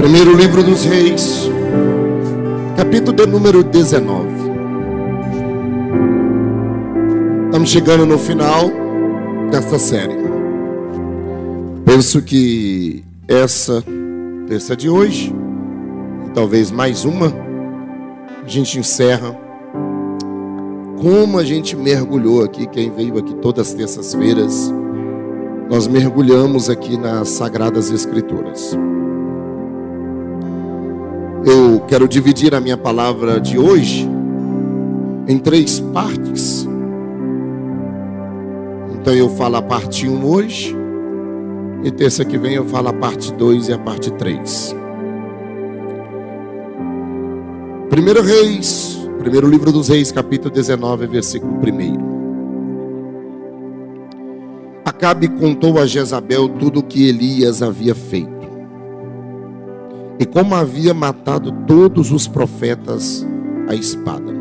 Primeiro livro dos Reis, capítulo de número 19. Estamos chegando no final desta série. Penso que essa terça de hoje, e talvez mais uma, a gente encerra como a gente mergulhou aqui. Quem veio aqui todas as terças-feiras, nós mergulhamos aqui nas Sagradas Escrituras. Eu quero dividir a minha palavra de hoje em 3 partes. Então eu falo a parte 1 hoje, e terça que vem eu falo a parte 2 e a parte 3. Primeiro livro dos Reis, capítulo 19, versículo 1. Acabe contou a Jezabel tudo o que Elias havia feito, e como havia matado todos os profetas à espada.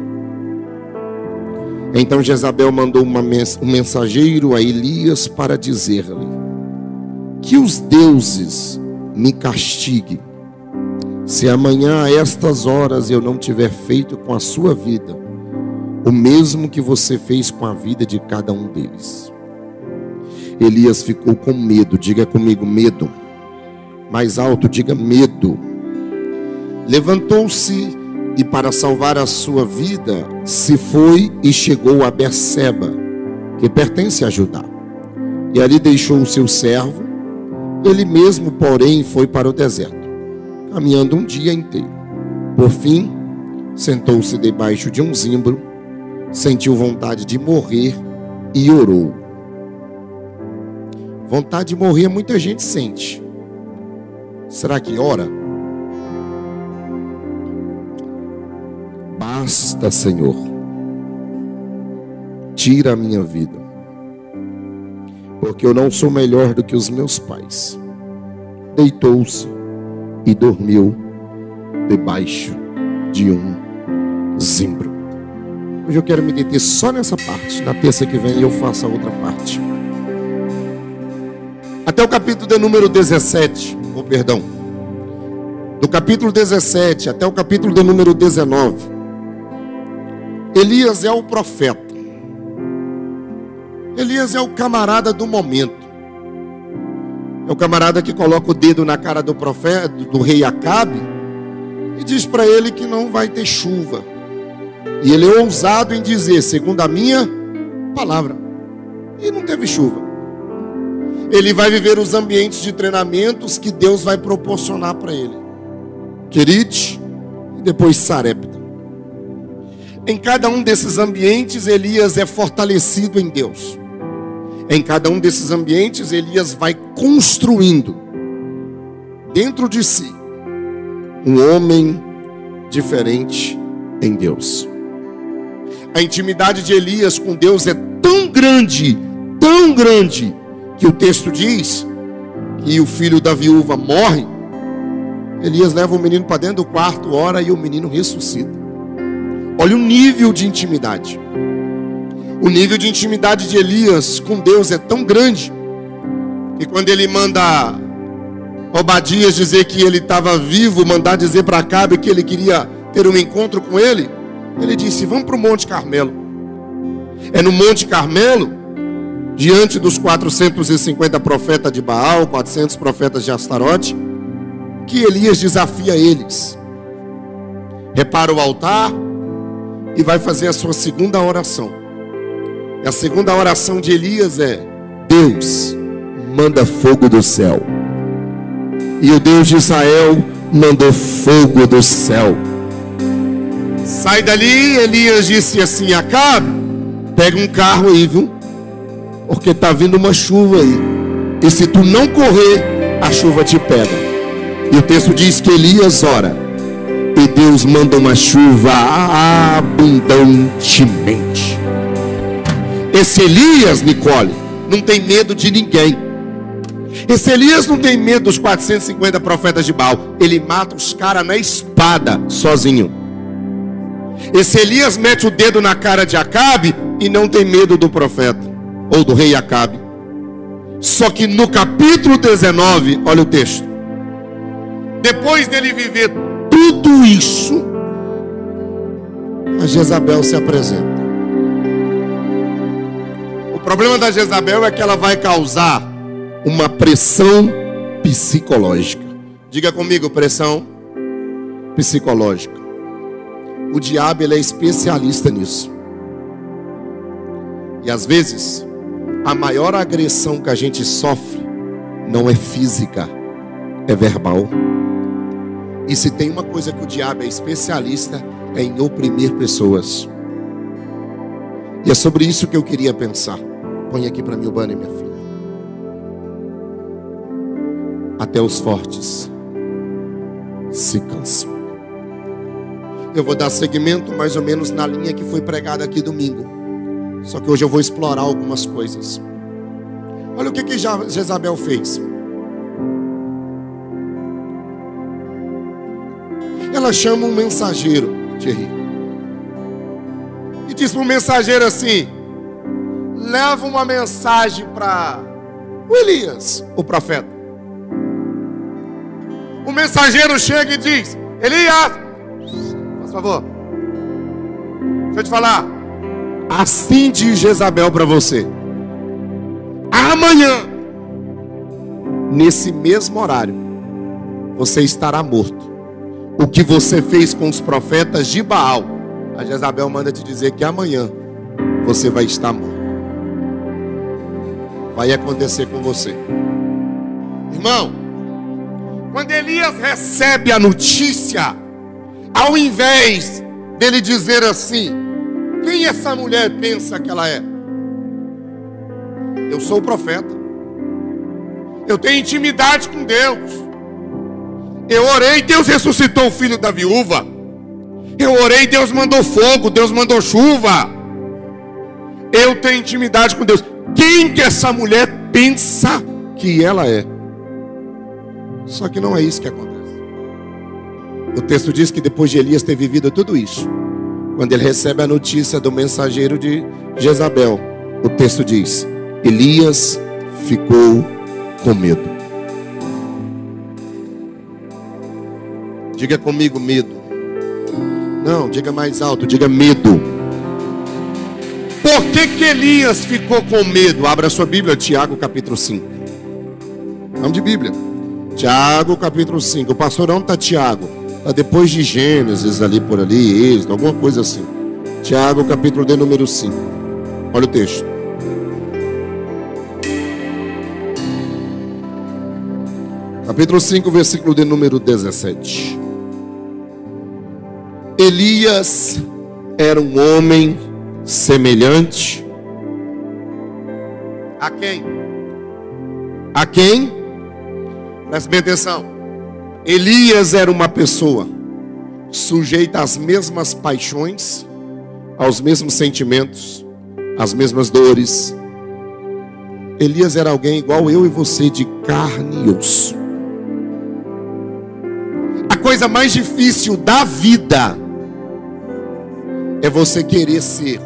Então Jezabel mandou um mensageiro a Elias para dizer-lhe: que os deuses me castiguem, se amanhã a estas horas eu não tiver feito com a sua vida o mesmo que você fez com a vida de cada um deles. Elias ficou com medo. Diga comigo, medo. Mais alto, diga medo. Levantou-se e, para salvar a sua vida, se foi e chegou a Berseba, que pertence a Judá. E ali deixou o seu servo. Ele mesmo, porém, foi para o deserto, caminhando um dia inteiro. Por fim, sentou-se debaixo de um zimbro, sentiu vontade de morrer e orou. Vontade de morrer muita gente sente. Será que ora? Basta, Senhor, tira a minha vida, porque eu não sou melhor do que os meus pais. Deitou-se e dormiu debaixo de um zimbro. Hoje eu quero me deter só nessa parte. Na terça que vem eu faço a outra parte. Até o capítulo de número 17, do capítulo 17 até o capítulo de número 19, Elias é o profeta. Elias é o camarada do momento. É o camarada que coloca o dedo na cara do profeta, do rei Acabe, e diz para ele que não vai ter chuva. E ele é ousado em dizer, segundo a minha palavra, e não teve chuva. Ele vai viver os ambientes de treinamentos que Deus vai proporcionar para ele. Querite e depois Sarepta. Em cada um desses ambientes, Elias é fortalecido em Deus. Em cada um desses ambientes, Elias vai construindo dentro de si um homem diferente em Deus. A intimidade de Elias com Deus é tão grande, que o texto diz que o filho da viúva morre. Elias leva o menino para dentro do quarto, ora, e o menino ressuscita. Olha o nível de intimidade. O nível de intimidade de Elias com Deus é tão grande que quando ele manda Obadias dizer que ele estava vivo, mandar dizer para Acabe que ele queria ter um encontro com ele, ele disse: vamos para o Monte Carmelo. É no Monte Carmelo, diante dos 450 profetas de Baal, 400 profetas de Astarote, que Elias desafia eles. Repara o altar e vai fazer a sua segunda oração. E a segunda oração de Elias é: Deus, manda fogo do céu. E o Deus de Israel mandou fogo do céu. Sai dali. Elias disse assim: Acabe, pega um carro aí, viu? Porque está vindo uma chuva aí. E se tu não correr, a chuva te pega. E o texto diz que Elias ora, e Deus manda uma chuva abundantemente. Esse Elias, Nicole, não tem medo de ninguém. Esse Elias não tem medo dos 450 profetas de Baal. Ele mata os caras na espada, sozinho. Esse Elias mete o dedo na cara de Acabe e não tem medo do profeta ou do rei Acabe. Só que no capítulo 19, olha o texto. depois dele viver tudo isso, a Jezabel se apresenta. O problema da Jezabel é que ela vai causar uma pressão psicológica. Diga comigo, pressão psicológica. O diabo, ele é especialista nisso. E às vezes, a maior agressão que a gente sofre não é física, é verbal. E se tem uma coisa que o diabo é especialista, é em oprimir pessoas. E é sobre isso que eu queria pensar. Põe aqui para mim o banner, minha filha. Até os fortes se cansam. Eu vou dar seguimento mais ou menos na linha que foi pregada aqui domingo. Só que hoje eu vou explorar algumas coisas. Olha o que Jezabel fez. Ela chama um mensageiro, Thierry, e diz para o mensageiro assim: leva uma mensagem para o Elias, o profeta. O mensageiro chega e diz: Elias, por favor, deixa eu te falar. Assim diz Jezabel para você: amanhã, nesse mesmo horário, você estará morto. O que você fez com os profetas de Baal, a Jezabel manda te dizer que amanhã você vai estar morto. Vai acontecer com você. Irmão, quando Elias recebe a notícia, ao invés dele dizer assim: quem essa mulher pensa que ela é? Eu sou o profeta. Eu tenho intimidade com Deus. Eu orei, Deus ressuscitou o filho da viúva. Eu orei, Deus mandou fogo, Deus mandou chuva. Eu tenho intimidade com Deus. Quem que essa mulher pensa que ela é? Só que não é isso que acontece. O texto diz que depois de Elias ter vivido tudo isso, quando ele recebe a notícia do mensageiro de Jezabel, o texto diz: Elias ficou com medo. Diga comigo, medo. Não, diga mais alto, diga medo. Por que Elias ficou com medo? Abra a sua Bíblia, Tiago capítulo 5. Vamos de Bíblia. Tiago capítulo 5. O pastor onde está Tiago? Está depois de Gênesis, ali por ali, Êxodo, alguma coisa assim. Tiago capítulo de número 5. Olha o texto. Capítulo 5, versículo de número 17. Elias era um homem semelhante a quem? A quem? Preste bem atenção. Elias era uma pessoa sujeita às mesmas paixões, aos mesmos sentimentos, às mesmas dores. Elias era alguém igual eu e você, de carne e osso. A coisa mais difícil da vida é você querer ser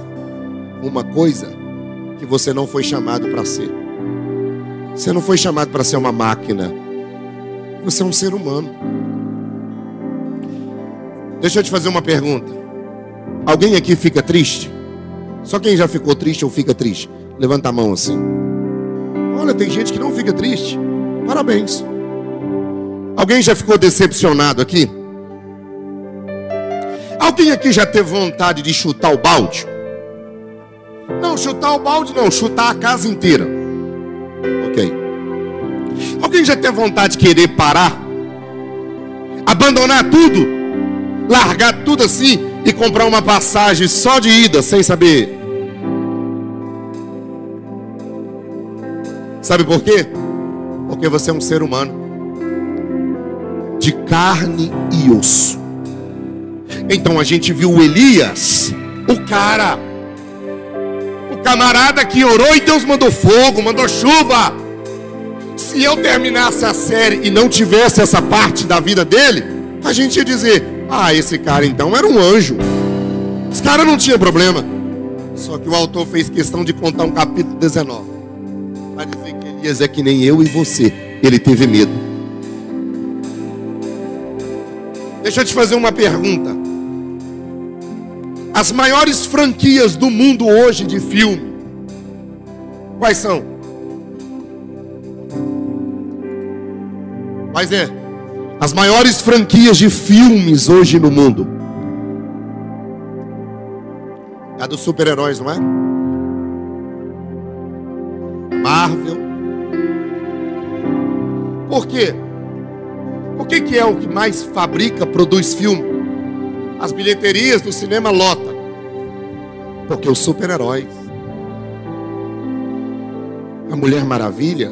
uma coisa que você não foi chamado para ser. Você não foi chamado para ser uma máquina. Você é um ser humano. Deixa eu te fazer uma pergunta. Alguém aqui fica triste? Só quem já ficou triste ou fica triste? Levanta a mão assim. Olha, tem gente que não fica triste. Parabéns. Alguém já ficou decepcionado aqui? Alguém aqui já teve vontade de chutar o balde? Não, chutar o balde não, chutar a casa inteira. Ok. Alguém já teve vontade de querer parar? Abandonar tudo? Largar tudo assim e comprar uma passagem só de ida, sem saber? Sabe por quê? Porque você é um ser humano de carne e osso. Então a gente viu o Elias, o camarada que orou e Deus mandou fogo, mandou chuva. Se eu terminasse a série e não tivesse essa parte da vida dele, a gente ia dizer: ah, esse cara então era um anjo. Esse cara não tinha problema. Só que o autor fez questão de contar um capítulo 19 para dizer que Elias é que nem eu e você. Ele teve medo. Deixa eu te fazer uma pergunta. As maiores franquias do mundo hoje de filme, quais são? Quais é? As maiores franquias de filmes hoje no mundo. É a dos super-heróis, não é? Marvel. Por quê? Por que é o que mais fabrica, produz filme? As bilheterias do cinema lota. Porque os super-heróis, a Mulher Maravilha,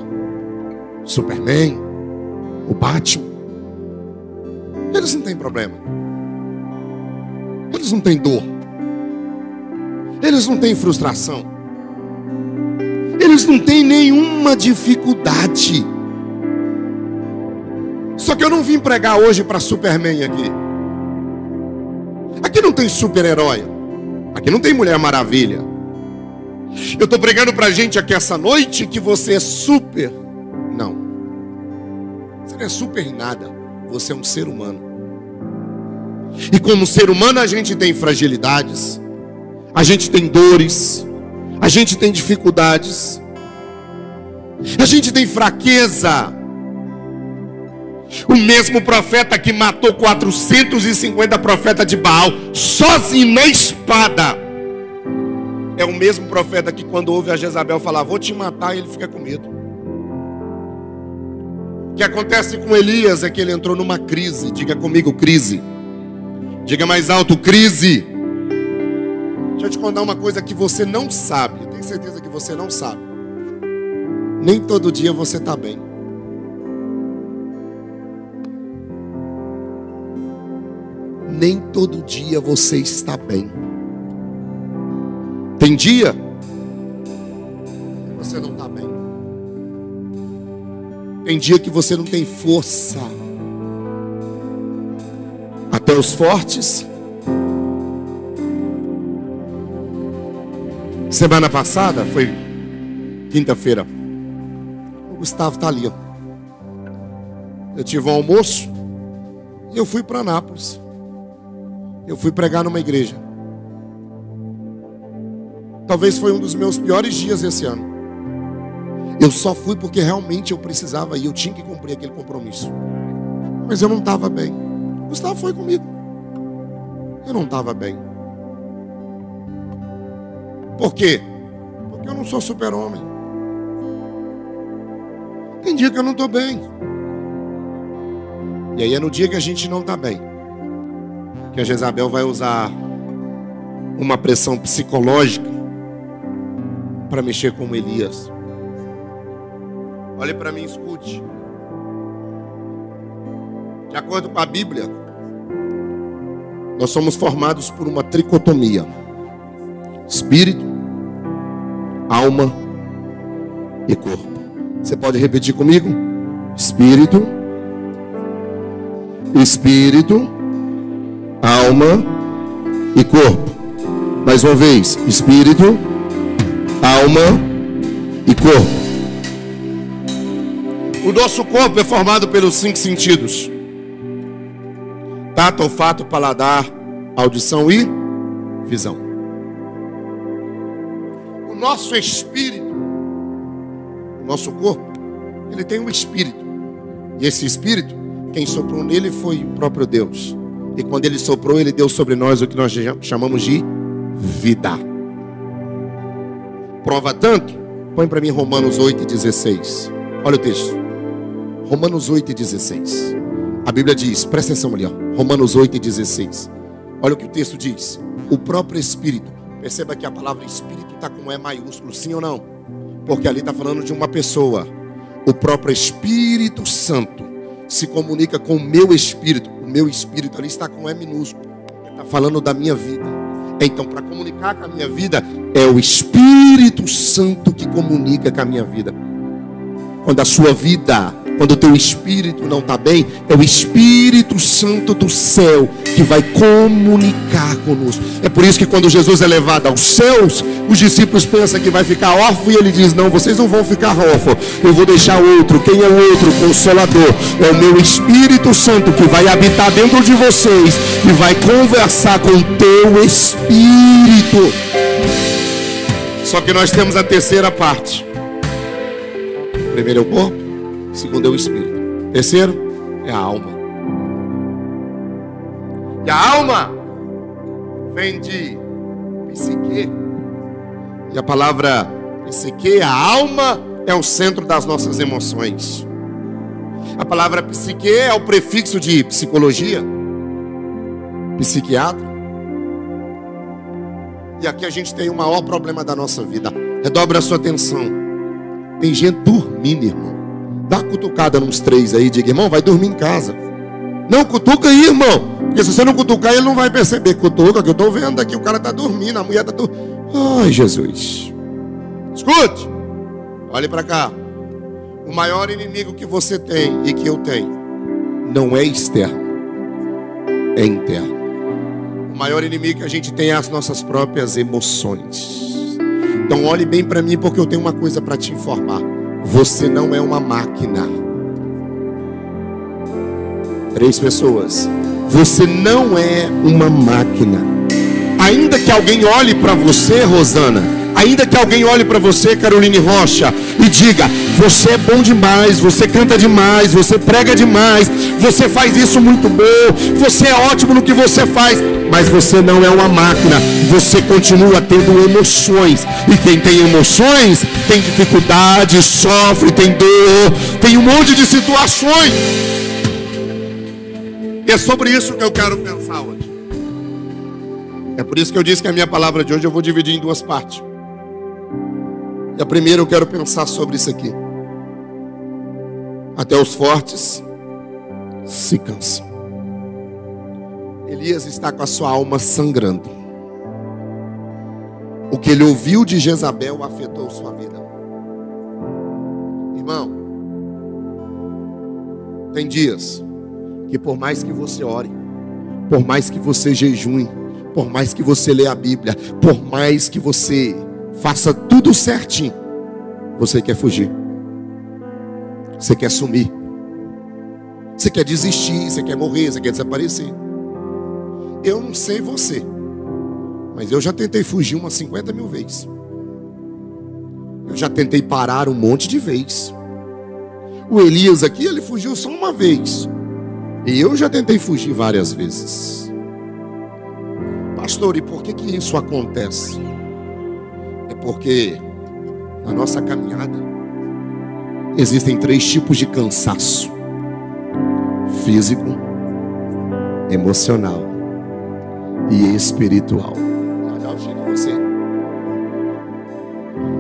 Superman, o Batman, eles não têm problema. Eles não têm dor. Eles não têm frustração. Eles não têm nenhuma dificuldade. Só que eu não vim pregar hoje para Superman aqui. Aqui não tem super-herói. Aqui não tem Mulher Maravilha. Eu estou pregando para a gente aqui essa noite que você é super. Não. Você não é super em nada. Você é um ser humano. E como ser humano a gente tem fragilidades. A gente tem dores. A gente tem dificuldades. A gente tem fraqueza. O mesmo profeta que matou 450 profetas de Baal sozinho na espada é o mesmo profeta que quando ouve a Jezabel falar, vou te matar, ele fica com medo. O que acontece com Elias é que ele entrou numa crise. Diga comigo, crise. Diga mais alto, crise. Deixa eu te contar uma coisa que você não sabe. Eu tenho certeza que você não sabe. Nem todo dia você está bem. Nem todo dia você está bem. Tem dia que você não está bem. Tem dia que você não tem força. Até os fortes. Semana passada, foi quinta-feira. O Gustavo está ali, ó. Eu tive um almoço e eu fui para Anápolis. Eu fui pregar numa igreja. Talvez foi um dos meus piores dias esse ano. Eu só fui porque realmente eu precisava ir. Eu tinha que cumprir aquele compromisso. Mas eu não estava bem. O Gustavo foi comigo. Eu não estava bem. Por quê? Porque eu não sou super-homem. Tem dia que eu não estou bem. E aí é no dia que a gente não está bem que a Jezabel vai usar uma pressão psicológica para mexer com Elias. Olhe para mim, escute. De acordo com a Bíblia, nós somos formados por uma tricotomia: espírito, alma e corpo. Você pode repetir comigo? Espírito, alma e corpo. Mais uma vez, espírito, alma e corpo. O nosso corpo é formado pelos 5 sentidos: tato, olfato, paladar, audição e visão. O nosso espírito, o nosso corpo, ele tem um espírito. E esse espírito, quem soprou nele foi o próprio Deus. E quando ele soprou, ele deu sobre nós o que nós chamamos de vida. Prova tanto, põe para mim Romanos 8:16. Olha o texto. Romanos 8:16. A Bíblia diz, presta atenção ali, ó. Romanos 8:16. Olha o que o texto diz. O próprio Espírito. Perceba que a palavra Espírito está com E maiúsculo, sim ou não? Porque ali está falando de uma pessoa. O próprio Espírito Santo se comunica com o meu espírito. O meu espírito ali está com E minúsculo. Está falando da minha vida. Então, para comunicar com a minha vida, é o Espírito Santo que comunica com a minha vida. Quando a sua vida quando o teu espírito não está bem, é o Espírito Santo do céu que vai comunicar conosco. É por isso que quando Jesus é levado aos céus, os discípulos pensam que vai ficar órfão, e ele diz: não, vocês não vão ficar órfãos, eu vou deixar outro. Quem é o outro? Consolador. É o meu Espírito Santo que vai habitar dentro de vocês e vai conversar com o teu espírito. Só que nós temos a terceira parte. Primeiro é o corpo, segundo é o espírito, terceiro é a alma. E a alma vem de psique. E a palavra psique, a alma, é o centro das nossas emoções. A palavra psique é o prefixo de psicologia, psiquiatra. E aqui a gente tem o maior problema da nossa vida. Redobre a sua atenção. Tem gente dormindo, irmão. Dá uma cutucada nos 3 aí, diga: irmão, vai dormir em casa. Não, cutuca aí, irmão. Porque se você não cutucar, ele não vai perceber. Cutuca, que eu estou vendo aqui, o cara está dormindo, a mulher está dormindo. Ai, Jesus. Escute, olhe para cá. O maior inimigo que você tem e que eu tenho não é externo, é interno. O maior inimigo que a gente tem é as nossas próprias emoções. Então olhe bem para mim, porque eu tenho uma coisa para te informar. Você não é uma máquina. 3 pessoas. Você não é uma máquina. Ainda que alguém olhe para você, Rosana, ainda que alguém olhe para você, Caroline Rocha, e diga: você é bom demais, você canta demais, você prega demais, você faz isso muito bom, você é ótimo no que você faz. Mas você não é uma máquina. Você continua tendo emoções. E quem tem emoções tem dificuldade, sofre, tem dor, tem um monte de situações. E é sobre isso que eu quero pensar hoje. É por isso que eu disse que a minha palavra de hoje eu vou dividir em 2 partes. E a primeira eu quero pensar sobre isso aqui. Até os fortes se cansam. Elias está com a sua alma sangrando. O que ele ouviu de Jezabel afetou sua vida. Irmão, tem dias que por mais que você ore, por mais que você jejue, por mais que você leia a Bíblia, por mais que você faça tudo certinho, você quer fugir, você quer sumir, você quer desistir, você quer morrer, você quer desaparecer. Eu não sei você, mas eu já tentei fugir umas 50 mil vezes. Eu já tentei parar um monte de vezes. O Elias aqui, ele fugiu só uma vez. E eu já tentei fugir várias vezes. Pastor, e por que isso acontece? É porque na nossa caminhada existem 3 tipos de cansaço: físico, emocional e espiritual. Já eu chego em você.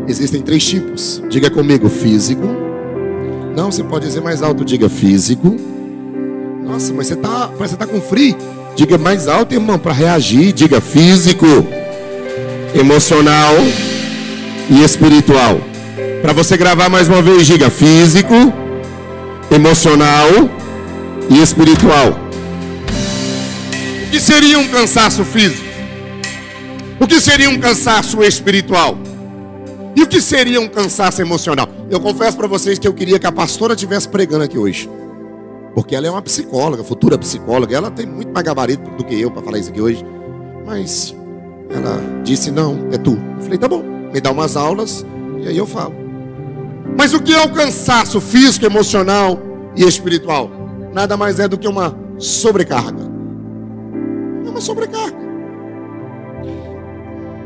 Existem 3 tipos. Diga comigo: físico. Não, você pode dizer mais alto. Diga físico. Nossa, mas você tá com frio. Diga mais alto, irmão, para reagir. Diga físico, emocional e espiritual. Para você gravar mais uma vez, diga físico, emocional e espiritual. O que seria um cansaço físico? O que seria um cansaço espiritual? E o que seria um cansaço emocional? Eu confesso para vocês que eu queria que a pastora estivesse pregando aqui hoje, porque ela é uma psicóloga, futura psicóloga. Ela tem muito mais gabarito do que eu para falar isso aqui hoje. Mas ela disse: não, é tu. Eu falei: tá bom, me dá umas aulas e aí eu falo. Mas o que é o cansaço físico, emocional e espiritual? Nada mais é do que uma sobrecarga. É uma sobrecarga.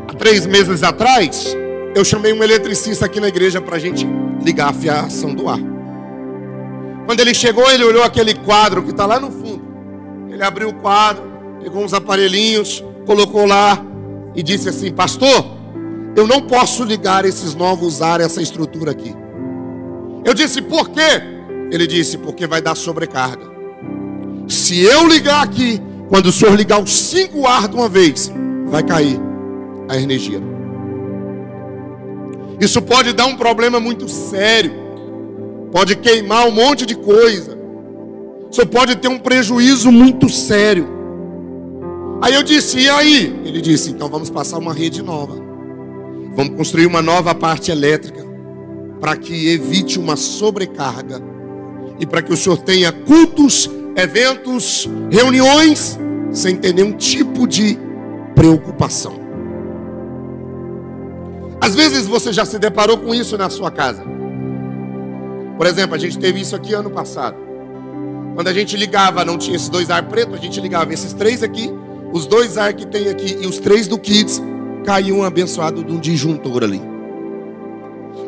Há 3 meses atrás, eu chamei um eletricista aqui na igreja para a gente ligar a fiação do ar. Quando ele chegou, ele olhou aquele quadro que está lá no fundo. Ele abriu o quadro, pegou uns aparelhinhos, colocou lá e disse assim: pastor, eu não posso ligar esses novos ar, essa estrutura aqui. Eu disse: por quê? Ele disse: porque vai dar sobrecarga. Se eu ligar aqui, quando o senhor ligar os 5 ar de uma vez, vai cair a energia. Isso pode dar um problema muito sério. pode queimar um monte de coisa, você pode ter um prejuízo muito sério. Aí eu disse, e aí? Ele disse, então vamos passar uma rede nova, vamos construir uma nova parte elétrica, para que evite uma sobrecarga, e para que o senhor tenha cultos, eventos, reuniões, sem ter nenhum tipo de preocupação. Às vezes você já se deparou com isso na sua casa. Por exemplo, a gente teve isso aqui ano passado. Quando a gente ligava, não tinha esses 2 ar preto, a gente ligava esses 3 aqui, os 2 ar que tem aqui e os 3 do Kids, caiu um abençoado de um disjuntor ali.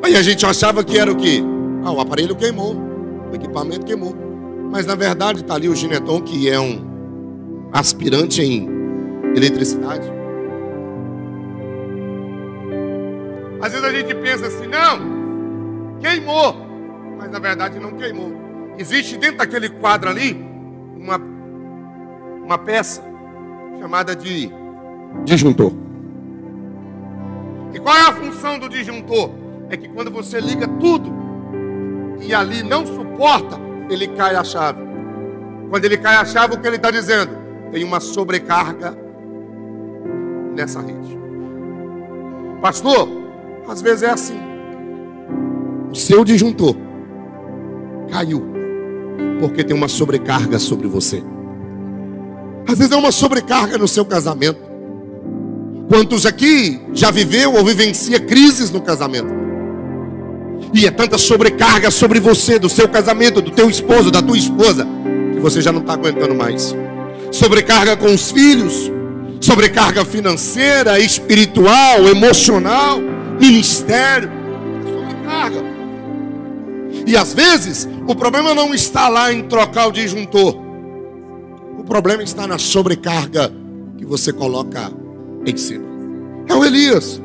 Aí a gente achava que era o quê? Ah, o aparelho queimou, o equipamento queimou. Mas na verdade está ali o Gineton, que é um aspirante em eletricidade. Às vezes a gente pensa assim, não, queimou. Mas na verdade não queimou. Existe dentro daquele quadro ali uma peça chamada de disjuntor. E qual é a função do disjuntor? É que quando você liga tudo e ali não suporta, ele cai a chave. Quando ele cai a chave, o que ele está dizendo? Tem uma sobrecarga nessa rede. Pastor, às vezes é assim. O seu disjuntor caiu porque tem uma sobrecarga sobre você. Às vezes é uma sobrecarga no seu casamento. Quantos aqui já viveu ou vivencia crises no casamento? E é tanta sobrecarga sobre você, do seu casamento, do teu esposo, da tua esposa, que você já não está aguentando mais. Sobrecarga com os filhos, sobrecarga financeira, espiritual, emocional, ministério, sobrecarga. E às vezes o problema não está lá em trocar o disjuntor. O problema está na sobrecarga que você coloca em cima. É o Elias.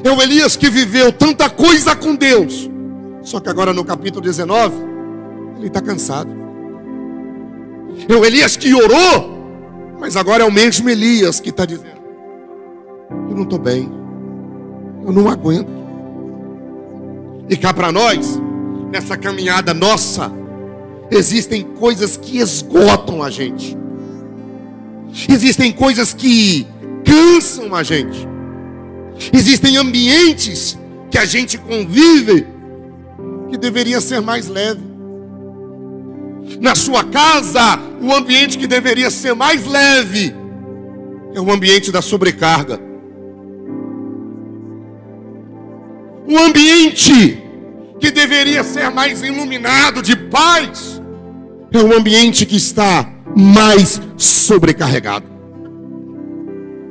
É o Elias que viveu tanta coisa com Deus. Só que agora no capítulo 19, ele está cansado. É o Elias que orou, mas agora é o mesmo Elias que está dizendo, eu não estou bem, eu não aguento. E cá para nós, nessa caminhada nossa, existem coisas que esgotam a gente. Existem coisas que cansam a gente. Existem ambientes que a gente convive que deveria ser mais leve. Na sua casa, o ambiente que deveria ser mais leve é o ambiente da sobrecarga. O ambiente que deveria ser mais iluminado de paz é um ambiente que está mais sobrecarregado.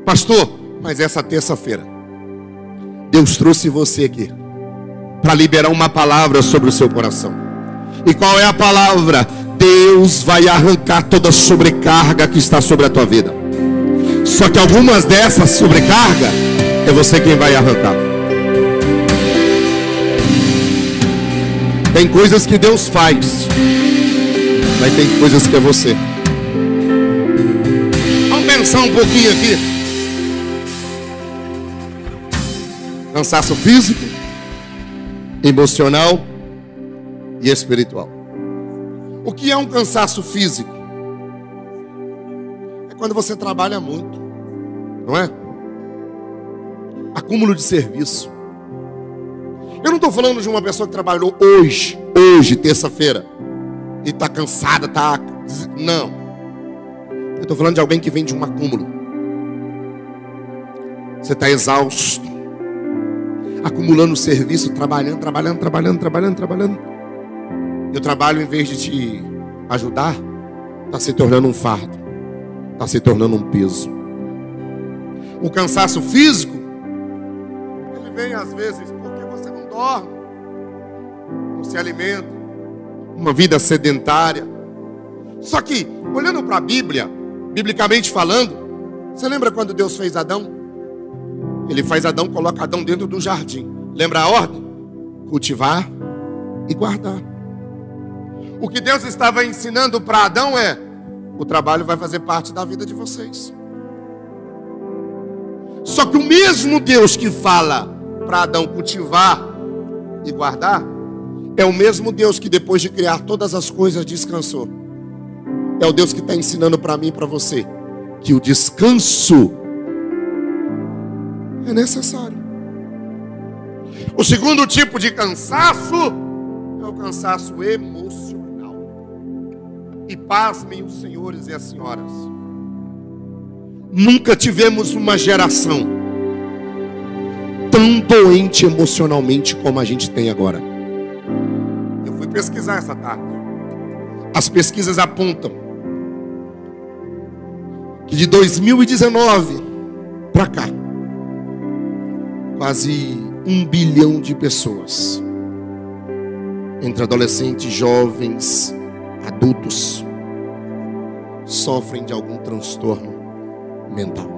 Pastor, mas essa terça-feira Deus trouxe você aqui para liberar uma palavra sobre o seu coração. E qual é a palavra? Deus vai arrancar toda a sobrecarga que está sobre a tua vida. Só que algumas dessas sobrecarga é você quem vai arrancar. Tem coisas que Deus faz, mas tem coisas que é você. Vamos pensar um pouquinho aqui. Cansaço físico, emocional e espiritual. O que é um cansaço físico? É quando você trabalha muito, não é? Acúmulo de serviço. Eu não estou falando de uma pessoa que trabalhou hoje, terça-feira, e está cansada, não. Eu estou falando de alguém que vem de um acúmulo. Você está exausto, acumulando serviço, trabalhando. E o trabalho, em vez de te ajudar, está se tornando um fardo, está se tornando um peso. O cansaço físico, ele vem às vezes porque você não dorme, não se alimenta, uma vida sedentária. Só que, olhando para a Bíblia, biblicamente falando, você lembra quando Deus fez Adão? Ele faz Adão, coloca Adão dentro do jardim. Lembra a ordem? Cultivar e guardar. O que Deus estava ensinando para Adão é: o trabalho vai fazer parte da vida de vocês. Só que o mesmo Deus que fala para Adão cultivar e guardar É o mesmo Deus que depois de criar todas as coisas descansou. É o Deus que está ensinando para mim e para você que o descanso é necessário. O segundo tipo de cansaço é o cansaço emocional. E pasmem os senhores e as senhoras, nunca tivemos uma geração tão doente emocionalmente como a gente tem agora. Eu fui pesquisar essa tarde. As pesquisas apontam que de 2019 para cá, quase 1 bilhão de pessoas, entre adolescentes, jovens, adultos, sofrem de algum transtorno mental.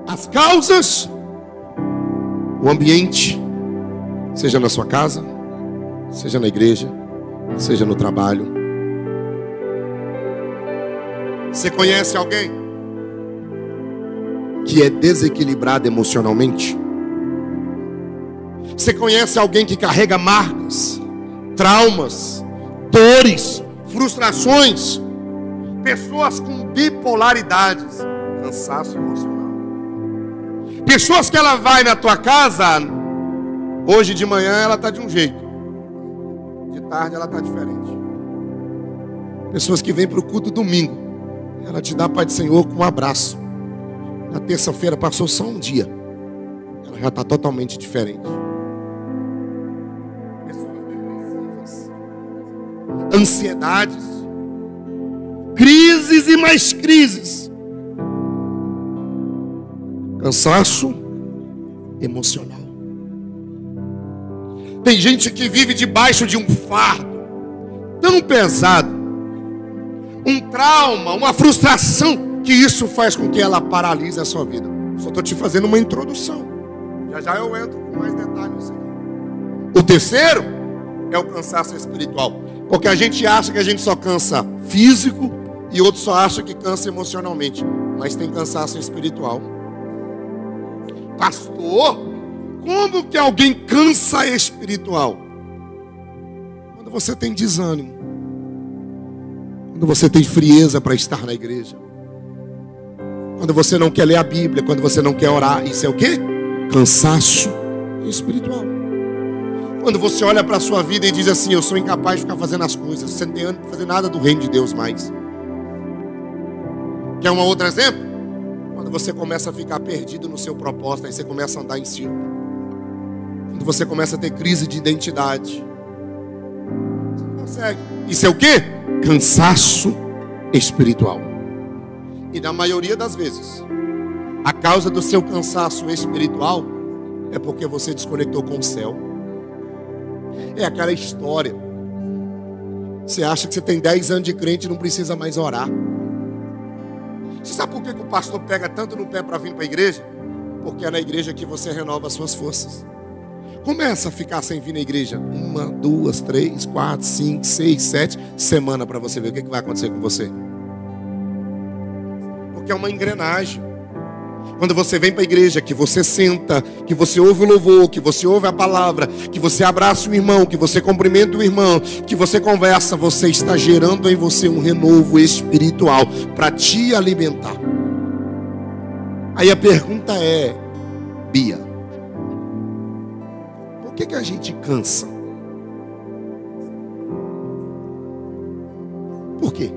As causas: o ambiente, seja na sua casa, seja na igreja, seja no trabalho. Você conhece alguém que é desequilibrado emocionalmente? Você conhece alguém que carrega marcas, traumas, dores, frustrações? Pessoas com bipolaridades, cansaço emocional. Pessoas que ela vai na tua casa, hoje de manhã ela está de um jeito, de tarde ela está diferente. Pessoas que vêm para o culto domingo, ela te dá a paz do Senhor com um abraço. Na terça-feira passou só um dia, ela já está totalmente diferente. Pessoas depressivas, ansiedades, crises e mais crises, cansaço emocional. Tem gente que vive debaixo de um fardo tão pesado, um trauma, uma frustração, que isso faz com que ela paralise a sua vida. Só estou te fazendo uma introdução. Já já eu entro com mais detalhes aqui. O terceiro é o cansaço espiritual. Porque a gente acha que a gente só cansa físico e outros só acham que cansa emocionalmente. Mas tem cansaço espiritual. Pastor, como que alguém cansa espiritual? Quando você tem desânimo, quando você tem frieza para estar na igreja, quando você não quer ler a Bíblia, quando você não quer orar. Isso é o quê? Cansaço espiritual. Quando você olha para a sua vida e diz assim: eu sou incapaz de ficar fazendo as coisas, você não tem ânimo para fazer nada do reino de Deus mais. Quer um outro exemplo? Quando você começa a ficar perdido no seu propósito, aí você começa a andar em círculo. Quando você começa a ter crise de identidade, você não consegue. Isso é o quê? Cansaço espiritual. E na maioria das vezes, a causa do seu cansaço espiritual é porque você desconectou com o céu. É aquela história. Você acha que você tem 10 anos de crente e não precisa mais orar. Você sabe por que o pastor pega tanto no pé para vir para a igreja? Porque é na igreja que você renova as suas forças. Começa a ficar sem vir na igreja 1, 2, 3, 4, 5, 6, 7 semanas para você ver o que vai acontecer com você. Porque é uma engrenagem. Quando você vem para a igreja, que você senta, que você ouve o louvor, que você ouve a palavra, que você abraça o irmão, que você cumprimenta o irmão, que você conversa, você está gerando em você um renovo espiritual para te alimentar. Aí a pergunta é: Bia, por que a gente cansa? Por quê?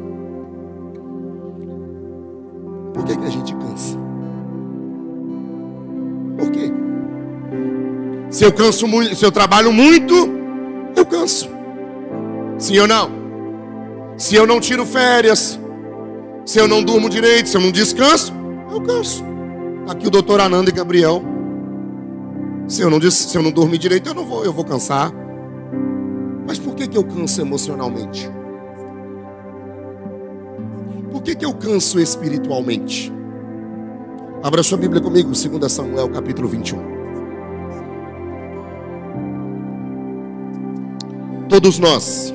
Por que a gente cansa? Por quê? Se eu canso muito, se eu trabalho muito, eu canso. Sim ou não? Se eu não tiro férias, se eu não durmo direito, se eu não descanso, eu canso. Aqui o doutor Ananda e Gabriel. Se eu não dormir direito, eu vou cansar. Mas por que eu canso emocionalmente? Por que eu canso espiritualmente? Abra sua Bíblia comigo, 2 Samuel, capítulo 21. Todos nós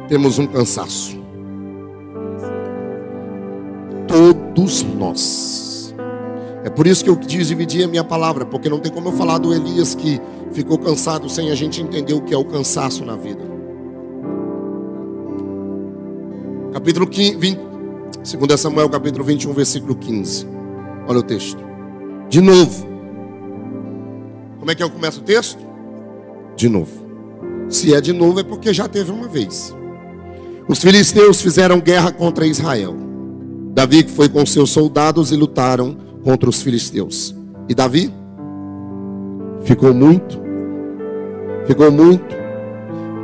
temos um cansaço. Todos nós. É por isso que eu quis dividir a minha palavra, porque não tem como eu falar do Elias que ficou cansado sem a gente entender o que é o cansaço na vida. Capítulo 20, 2 Samuel, capítulo 21, versículo 15. Olha o texto. De novo. Como é que eu começo o texto? De novo. Se é de novo é porque já teve uma vez. Os filisteus fizeram guerra contra Israel. Davi foi com seus soldados e lutaram contra os filisteus. E Davi ficou muito.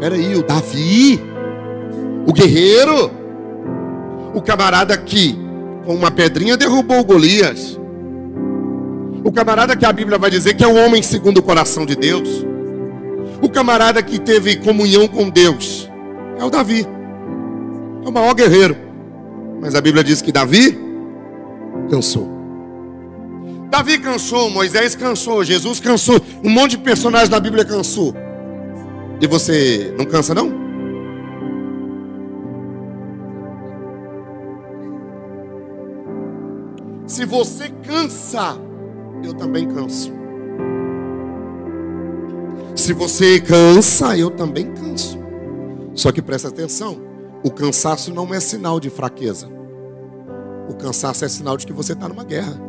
Peraí, o Davi, o guerreiro, o camarada que com uma pedrinha derrubou Golias, o camarada que a Bíblia vai dizer que é o homem segundo o coração de Deus, o camarada que teve comunhão com Deus, é o Davi, é o maior guerreiro. Mas a Bíblia diz que Davi cansou. Davi cansou, Moisés cansou, Jesus cansou, um monte de personagens da Bíblia cansou. E você não cansa não? Se você cansa, eu também canso. Se você cansa, eu também canso. Só que presta atenção, o cansaço não é sinal de fraqueza. O cansaço é sinal de que você está numa guerra.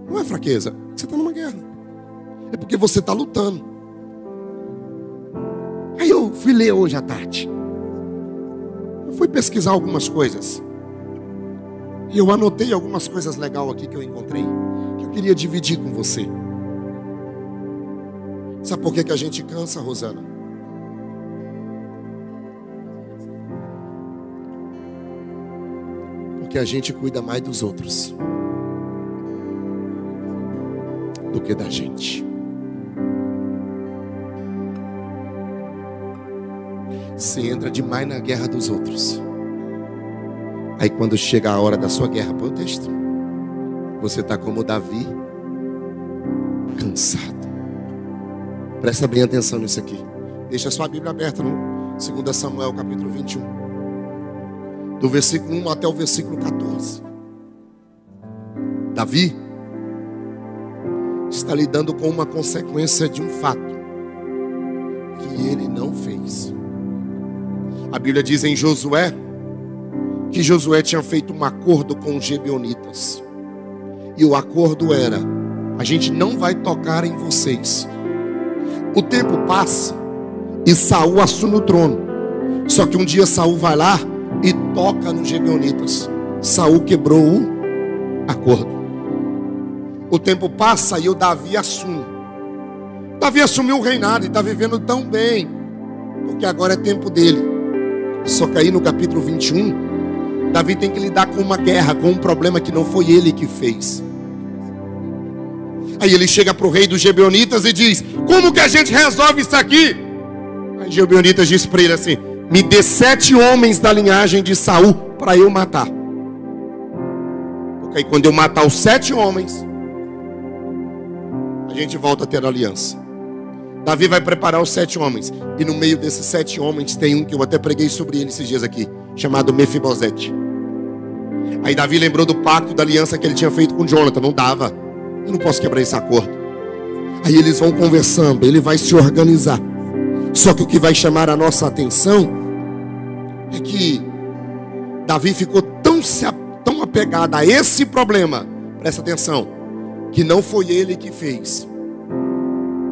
Não é fraqueza, você está numa guerra. É porque você está lutando. Aí eu fui ler hoje à tarde. Eu fui pesquisar algumas coisas. E eu anotei algumas coisas legais aqui que eu encontrei, que eu queria dividir com você. Sabe por que a gente cansa, Rosana? Porque a gente cuida mais dos outros do que da gente. Você entra demais na guerra dos outros. Aí quando chega a hora da sua guerra, põe o texto, você está como Davi, cansado. Presta bem atenção nisso aqui. Deixa a sua Bíblia aberta no 2 Samuel capítulo 21, do versículo 1 até o versículo 14. Davi está lidando com uma consequência de um fato que ele não fez. A Bíblia diz em Josué que Josué tinha feito um acordo com os gibeonitas. E o acordo era: a gente não vai tocar em vocês. O tempo passa e Saul assume o trono. Só que um dia Saul vai lá e toca nos gibeonitas. Saul quebrou o acordo. O tempo passa e o Davi assume. Davi assumiu o reinado e está vivendo tão bem, porque agora é tempo dele. Só que aí no capítulo 21, Davi tem que lidar com uma guerra, com um problema que não foi ele que fez. Aí ele chega para o rei dos gibeonitas e diz: como que a gente resolve isso aqui? Aí os gibeonitas diz para ele assim: me dê 7 homens da linhagem de Saul para eu matar. Porque aí quando eu matar os 7 homens, a gente volta a ter aliança. Davi vai preparar os 7 homens. E no meio desses 7 homens tem um que eu até preguei sobre ele esses dias aqui, chamado Mefibosete. Aí Davi lembrou do pacto, da aliança que ele tinha feito com Jonathan. Não dava, eu não posso quebrar esse acordo. Aí eles vão conversando, ele vai se organizar. Só que o que vai chamar a nossa atenção é que Davi ficou tão apegado a esse problema, presta atenção, que não foi ele que fez.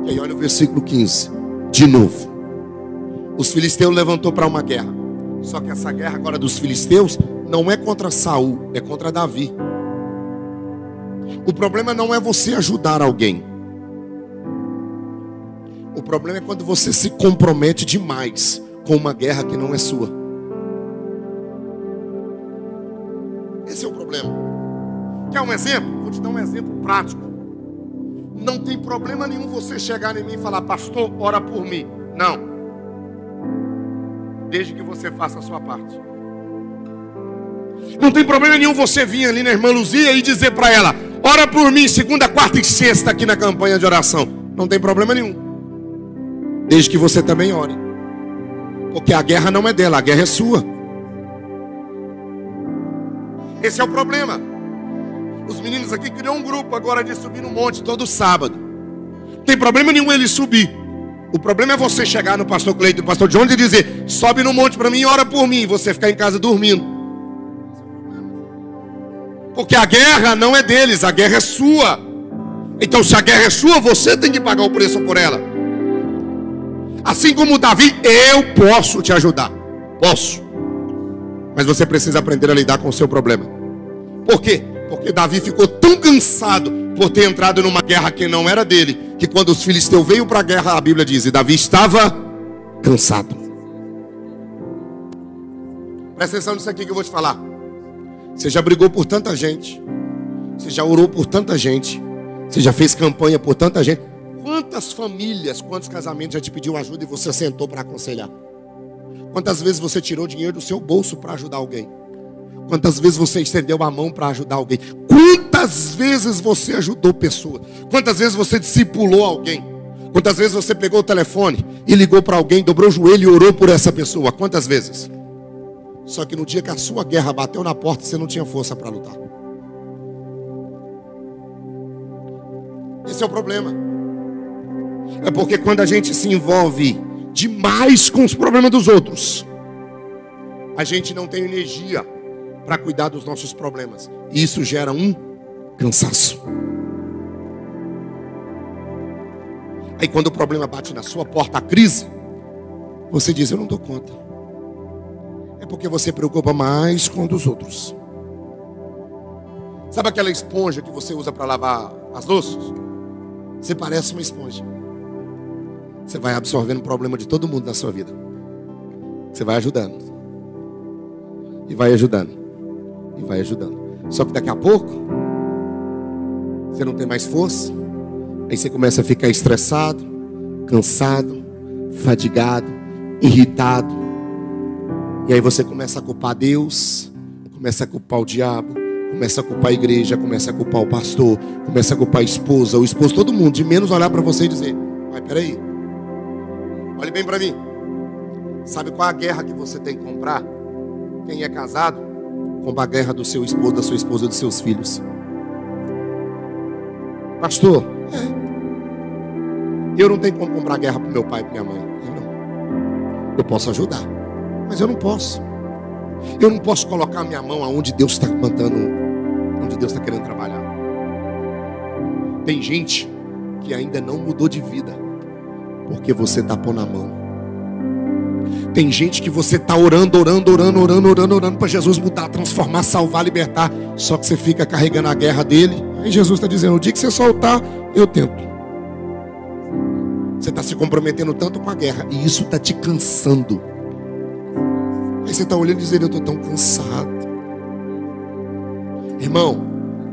E aí olha o versículo 15. De novo, os filisteus levantou para uma guerra. Só que essa guerra agora dos filisteus não é contra Saul, é contra Davi. O problema não é você ajudar alguém. O problema é quando você se compromete demais com uma guerra que não é sua. Esse é o problema. Quer um exemplo? Vou te dar um exemplo prático. Não tem problema nenhum você chegar em mim e falar: pastor, ora por mim. Não. Desde que você faça a sua parte. Não tem problema nenhum você vir ali na irmã Luzia e dizer para ela: ora por mim, segunda, quarta e sexta aqui na campanha de oração. Não tem problema nenhum. Desde que você também ore. Porque a guerra não é dela, a guerra é sua. Esse é o problema. Os meninos aqui criam um grupo agora de subir no monte todo sábado. Não tem problema nenhum ele subir. O problema é você chegar no pastor Cleiton, no pastor Jones e dizer: sobe no monte para mim e ora por mim. E você ficar em casa dormindo. Porque a guerra não é deles, a guerra é sua. Então se a guerra é sua, você tem que pagar o preço por ela. Assim como Davi, eu posso te ajudar. Posso. Mas você precisa aprender a lidar com o seu problema. Por quê? Porque Davi ficou tão cansado por ter entrado numa guerra que não era dele, que quando os filisteus veio para a guerra, a Bíblia diz, e Davi estava cansado. Presta atenção nisso aqui que eu vou te falar. Você já brigou por tanta gente, você já orou por tanta gente, você já fez campanha por tanta gente. Quantas famílias, quantos casamentos já te pediu ajuda e você sentou para aconselhar? Quantas vezes você tirou dinheiro do seu bolso para ajudar alguém? Quantas vezes você estendeu a mão para ajudar alguém? Quantas vezes você ajudou pessoas? Quantas vezes você discipulou alguém? Quantas vezes você pegou o telefone e ligou para alguém, dobrou o joelho e orou por essa pessoa? Quantas vezes? Só que no dia que a sua guerra bateu na porta, você não tinha força para lutar. Esse é o problema. É porque quando a gente se envolve demais com os problemas dos outros, a gente não tem energia para cuidar dos nossos problemas. E isso gera um cansaço. Aí quando o problema bate na sua porta, a crise, você diz: eu não dou conta. É porque você preocupa mais com o dos outros. Sabe aquela esponja que você usa para lavar as louças? Você parece uma esponja. Você vai absorvendo o problema de todo mundo na sua vida. Você vai ajudando. E vai ajudando. E vai ajudando. Só que daqui a pouco você não tem mais força. Aí você começa a ficar estressado, cansado, fadigado, irritado. E aí você começa a culpar Deus, começa a culpar o diabo, começa a culpar a igreja, começa a culpar o pastor, começa a culpar a esposa, o esposo, todo mundo, de menos olhar para você e dizer: mas peraí, olhe bem para mim. Sabe qual a guerra que você tem que comprar? Quem é casado, compra a guerra do seu esposo, da sua esposa, dos seus filhos. Pastor, eu não tenho como comprar guerra para meu pai e para minha mãe. Eu não. Eu posso ajudar, mas eu não posso. Eu não posso colocar minha mão aonde Deus está mandando, onde Deus está querendo trabalhar. Tem gente que ainda não mudou de vida porque você tapou na mão. Tem gente que você está orando para Jesus mudar, transformar, salvar, libertar. Só que você fica carregando a guerra dele. Aí Jesus está dizendo: o dia que você soltar, eu tento. Você está se comprometendo tanto com a guerra e isso está te cansando. Aí você está olhando e dizendo: eu estou tão cansado. Irmão,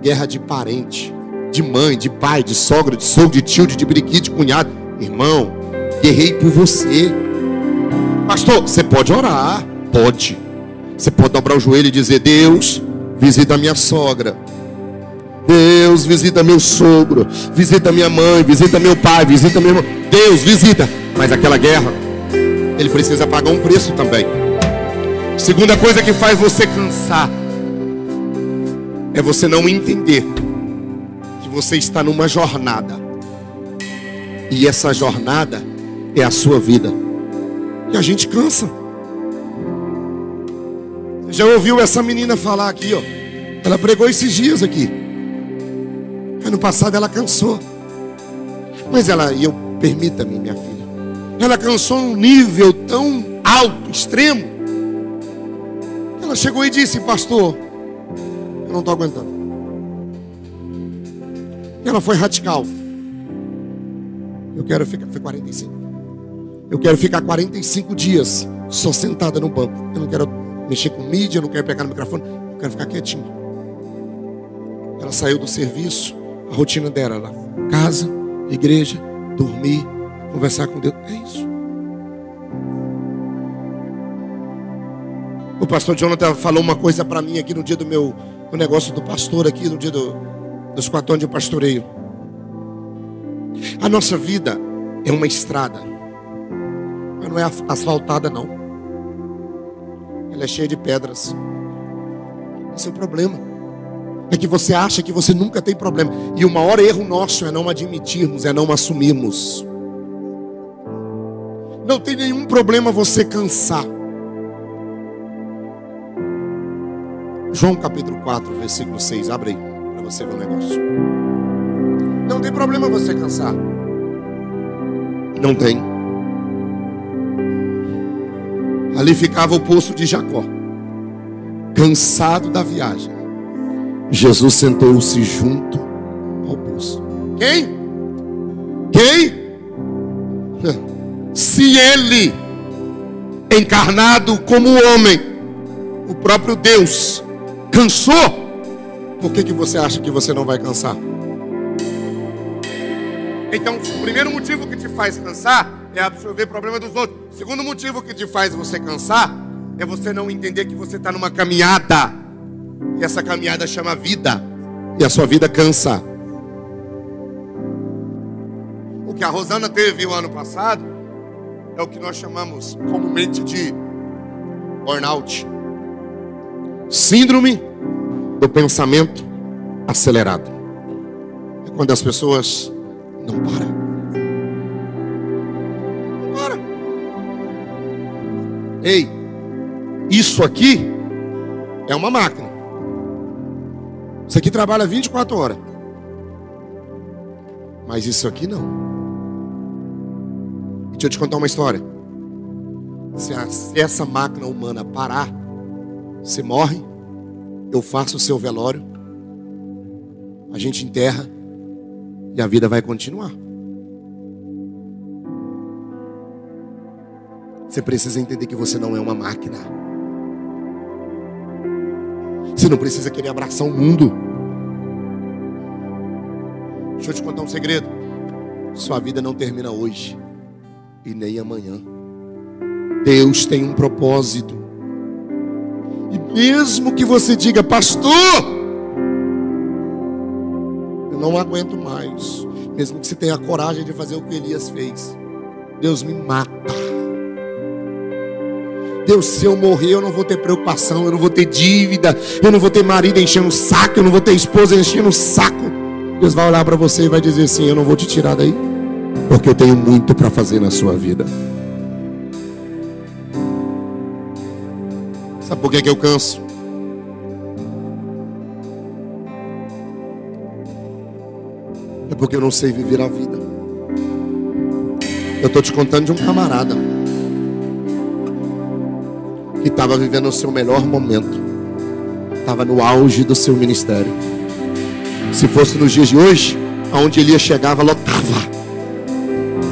guerra de parente, de mãe, de pai, de sogra, de sogro, de tio, de periquito, de cunhado. Irmão, guerrei por você. Pastor, você pode orar, pode. Você pode dobrar o joelho e dizer: Deus, visita a minha sogra. Deus, visita meu sogro. Visita minha mãe, visita meu pai, visita meu irmão. Deus, visita. Mas aquela guerra, ele precisa pagar um preço também. Segunda coisa que faz você cansar é você não entender que você está numa jornada. E essa jornada é a sua vida. E a gente cansa. Você já ouviu essa menina falar aqui, ó? Ela pregou esses dias aqui. Ano passado ela cansou. Mas ela, e eu, permita-me, minha filha, ela cansou num nível tão alto, extremo. Ela chegou e disse: pastor, eu não estou aguentando. E ela foi radical. Eu quero ficar, foi 45. Eu quero ficar 45 dias só sentada no banco. Eu não quero mexer com mídia, eu não quero pegar no microfone, eu quero ficar quietinho. Ela saiu do serviço, a rotina dela era casa, igreja, dormir, conversar com Deus. É isso. O pastor Jonathan falou uma coisa para mim aqui no dia do meu negócio do pastor aqui, no dia dos 4 anos de pastoreio. A nossa vida é uma estrada, mas não é asfaltada não. Ela é cheia de pedras. Esse é o problema. É que você acha que você nunca tem problema. E o maior erro nosso é não admitirmos, é não assumirmos. Não tem nenhum problema você cansar. João capítulo 4, versículo 6. Abre aí, para você ver o negócio. Não tem problema você cansar. Não tem. Ali ficava o poço de Jacó. Cansado da viagem, Jesus sentou-se junto ao poço. Quem? Se ele, encarnado como homem, o próprio Deus, cansou, por que você acha que você não vai cansar? Então, o primeiro motivo que te faz cansar é absorver o problema dos outros. O segundo motivo que te faz você cansar é você não entender que você está numa caminhada. E essa caminhada chama vida. E a sua vida cansa. O que a Rosana teve o ano passado é o que nós chamamos comumente de burnout. Síndrome do pensamento acelerado. É quando as pessoas não param. Não param. Ei, isso aqui é uma máquina. Isso aqui trabalha 24 horas. Mas isso aqui não. E deixa eu te contar uma história. Se essa máquina humana parar, você morre, eu faço o seu velório, a gente enterra e a vida vai continuar. Você precisa entender que você não é uma máquina. Você não precisa querer abraçar o mundo. Deixa eu te contar um segredo. Sua vida não termina hoje e nem amanhã. Deus tem um propósito. E mesmo que você diga, pastor, eu não aguento mais. Mesmo que você tenha a coragem de fazer o que Elias fez, Deus me mata. Deus, se eu morrer, eu não vou ter preocupação, eu não vou ter dívida, eu não vou ter marido enchendo o saco, eu não vou ter esposa enchendo o saco. Deus vai olhar para você e vai dizer assim, eu não vou te tirar daí, porque eu tenho muito para fazer na sua vida. Sabe por que eu canso? É porque eu não sei viver a vida. Eu estou te contando de um camarada que estava vivendo o seu melhor momento, estava no auge do seu ministério. Se fosse nos dias de hoje, aonde ele ia chegava, lotava.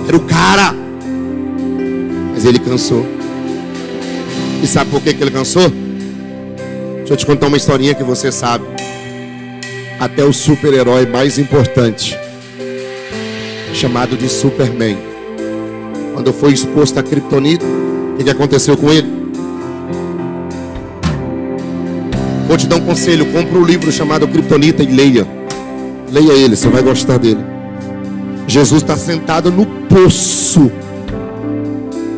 Era o cara. Mas ele cansou. E sabe por que ele cansou? Deixa eu te contar uma historinha que você sabe. Até o super-herói mais importante, chamado de Superman, quando foi exposto a Kryptonita, o que aconteceu com ele? Vou te dar um conselho, compra um livro chamado Kryptonita e leia. Leia ele, você vai gostar dele. Jesus está sentado no poço.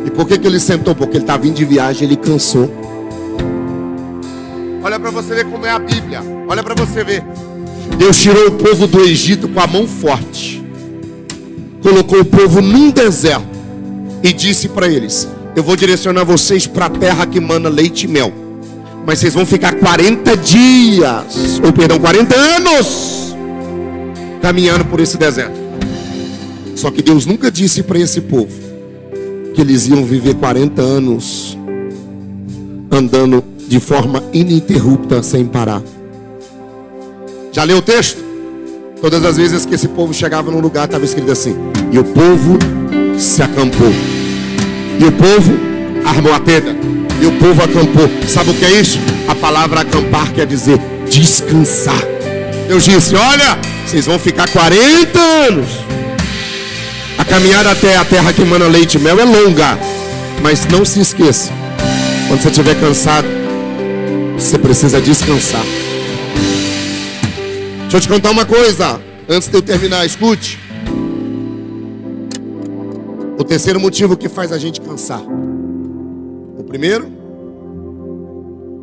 E por que ele sentou? Porque ele estava vindo de viagem, ele cansou. Olha para você ver como é a Bíblia. Olha para você ver. Deus tirou o povo do Egito com a mão forte, colocou o povo num deserto e disse para eles, eu vou direcionar vocês para a terra que mana leite e mel, mas vocês vão ficar 40 dias, ou perdão, 40 anos caminhando por esse deserto. Só que Deus nunca disse para esse povo que eles iam viver 40 anos andando de forma ininterrupta, sem parar. Já leu o texto? Todas as vezes que esse povo chegava num lugar, estava escrito assim, e o povo se acampou, e o povo armou a tenda, e o povo acampou. Sabe o que é isso? A palavra acampar quer dizer descansar. Deus disse, olha, vocês vão ficar 40 anos. A caminhada até a terra que mana leite e mel é longa, mas não se esqueça, quando você estiver cansado, você precisa descansar. Deixa eu te contar uma coisa, antes de eu terminar, escute. O terceiro motivo que faz a gente cansar. O primeiro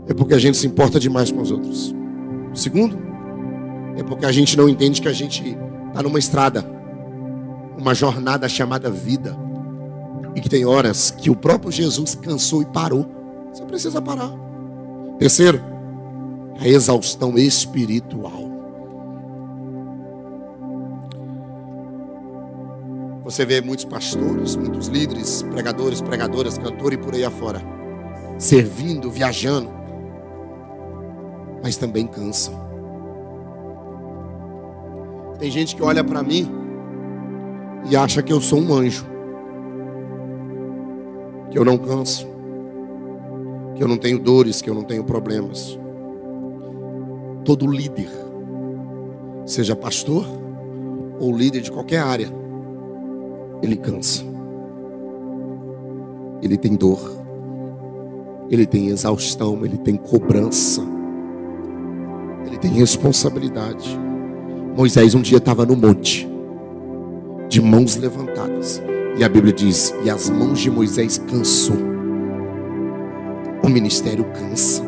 é porque a gente se importa demais com os outros. O segundo É porque a gente não entende que a gente está numa estrada, uma jornada chamada vida, e que tem horas que o próprio Jesus cansou e parou. Você precisa parar. Terceiro, a exaustão espiritual. Você vê muitos pastores, muitos líderes, pregadores, pregadoras, cantores e por aí afora, servindo, viajando, mas também cansam. Tem gente que olha para mim e acha que eu sou um anjo, que eu não canso, que eu não tenho dores, que eu não tenho problemas. Todo líder, seja pastor ou líder de qualquer área, ele cansa, ele tem dor, ele tem exaustão, ele tem cobrança, ele tem responsabilidade. Moisés um dia estava no monte, de mãos levantadas, e a Bíblia diz, e as mãos de Moisés cansou. O ministério cansa.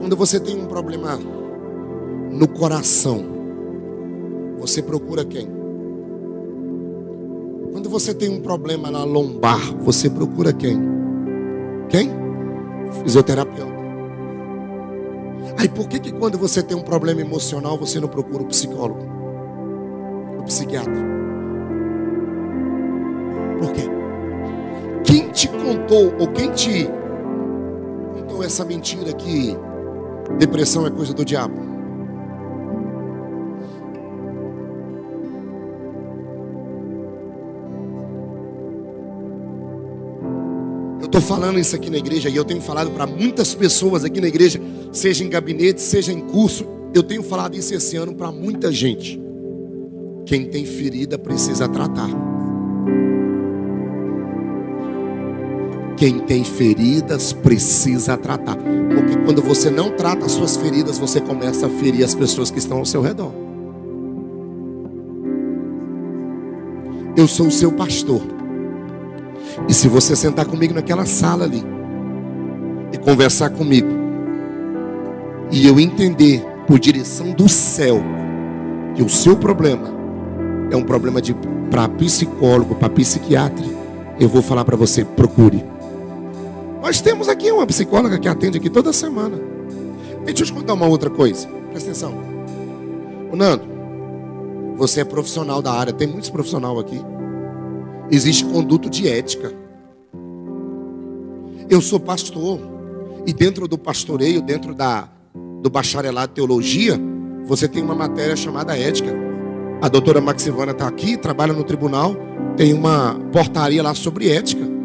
Quando você tem um problema no coração, você procura quem? Quando você tem um problema na lombar, você procura quem? Quem? Fisioterapeuta. Aí por que quando você tem um problema emocional, você não procura o psicólogo? O psiquiatra? Por quê? Quem te contou, ou quem te contou essa mentira que depressão é coisa do diabo? Eu estou falando isso aqui na igreja, e eu tenho falado para muitas pessoas aqui na igreja, seja em gabinete, seja em curso. Eu tenho falado isso esse ano para muita gente. Quem tem ferida precisa tratar. Quem tem feridas precisa tratar. Porque quando você não trata as suas feridas, você começa a ferir as pessoas que estão ao seu redor. Eu sou o seu pastor. E se você sentar comigo naquela sala ali e conversar comigo, e eu entender por direção do céu que o seu problema é um problema para psicólogo, para psiquiatra, eu vou falar para você, procure. Nós temos aqui uma psicóloga que atende aqui toda semana. E deixa eu te contar uma outra coisa. Presta atenção. Ô Nando, você é profissional da área. Tem muitos profissionais aqui. Existe conduto de ética. Eu sou pastor. E dentro do pastoreio, dentro do bacharelado de teologia, você tem uma matéria chamada ética. A doutora Maxivana está aqui, trabalha no tribunal. Tem uma portaria lá sobre ética.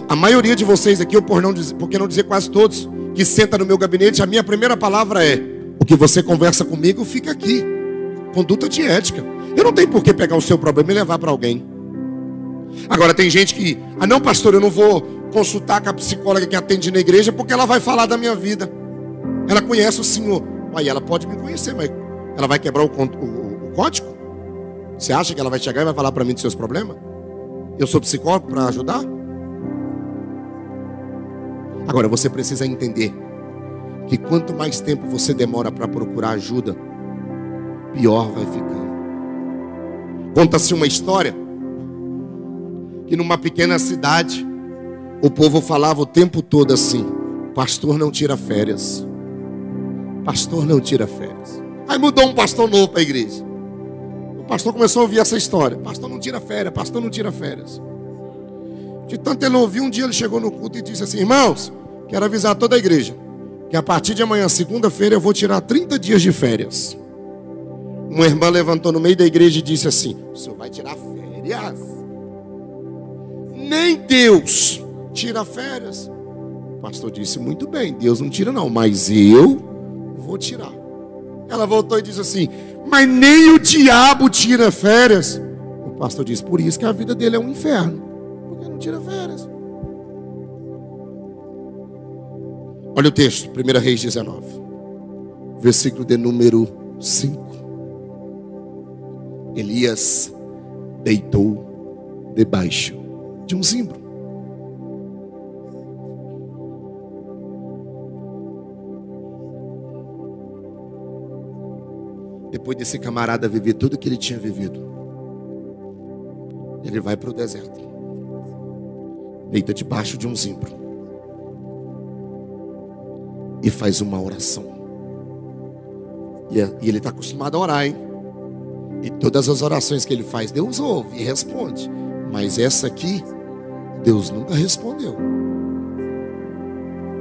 A maioria de vocês aqui, por que não dizer quase todos, que senta no meu gabinete, a minha primeira palavra é: o que você conversa comigo fica aqui. Conduta de ética. Eu não tenho por que pegar o seu problema e levar para alguém. Agora tem gente que, não pastor, eu não vou consultar com a psicóloga que atende na igreja, porque ela vai falar da minha vida. Ela conhece o Senhor. Aí ela pode me conhecer, mas ela vai quebrar o código? Você acha que ela vai chegar e vai falar para mim dos seus problemas? Eu sou psicólogo para ajudar? Agora você precisa entender que quanto mais tempo você demora para procurar ajuda, pior vai ficando. Conta-se uma história que numa pequena cidade o povo falava o tempo todo assim: pastor não tira férias. Pastor não tira férias. Aí mudou um pastor novo para a igreja. O pastor começou a ouvir essa história: pastor não tira férias, pastor não tira férias. De tanto ele ouviu, um dia ele chegou no culto e disse assim: irmãos, quero avisar toda a igreja que a partir de amanhã, segunda-feira, eu vou tirar 30 dias de férias. Uma irmã levantou no meio da igreja e disse assim: o senhor vai tirar férias? Nem Deus tira férias. O pastor disse: muito bem, Deus não tira não, mas eu vou tirar. Ela voltou e disse assim: mas nem o diabo tira férias. O pastor disse: por isso que a vida dele é um inferno, porque não tira férias. Olha o texto, 1 Reis 19, versículo de número 5. Elias deitou debaixo de um zimbro. Depois desse camarada viver tudo que ele tinha vivido, ele vai para o deserto, deita debaixo de um zimbro e faz uma oração. E ele está acostumado a orar, hein? E todas as orações que ele faz, Deus ouve e responde. Mas essa aqui, Deus nunca respondeu.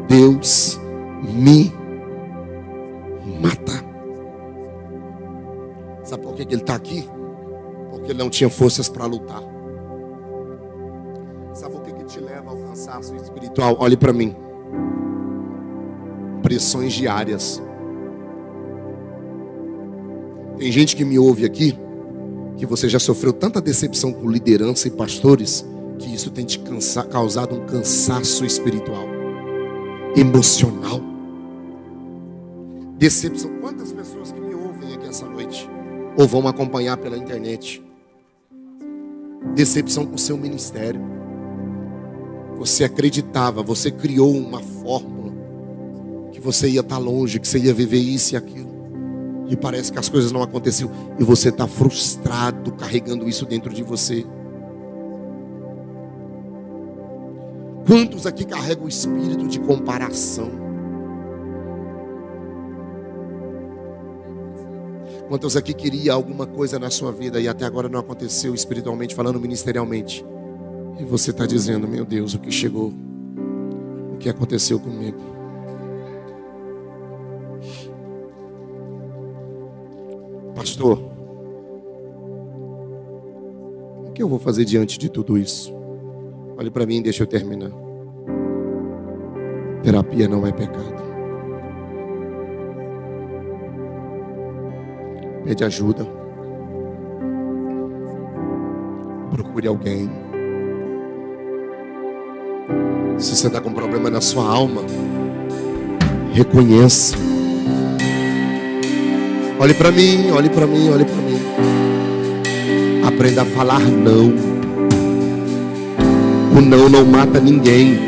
Deus me mata. Sabe por que ele está aqui? Porque ele não tinha forças para lutar. Sabe o que te leva ao cansaço espiritual? Olhe para mim. Pressões diárias. Tem gente que me ouve aqui, que você já sofreu tanta decepção com liderança e pastores, que isso tem te causado um cansaço espiritual, emocional. Decepção. Quantas pessoas que me ouvem aqui essa noite, ou vão acompanhar pela internet, decepção com o seu ministério. Você acreditava, você criou uma fórmula, que você ia estar longe, que você ia viver isso e aquilo, e parece que as coisas não aconteceram, e você está frustrado, carregando isso dentro de você. Quantos aqui carregam o espírito de comparação? Quantos aqui queriam alguma coisa na sua vida e até agora não aconteceu, espiritualmente falando, ministerialmente? E você está dizendo, meu Deus, o que chegou? O que aconteceu comigo? Pastor, o que eu vou fazer diante de tudo isso? Olhe para mim e deixa eu terminar. Terapia não é pecado. Pede ajuda. Procure alguém. Se você está com problema na sua alma, reconheça. Olhe para mim, olhe para mim, olhe para mim. Aprenda a falar não. O não não mata ninguém.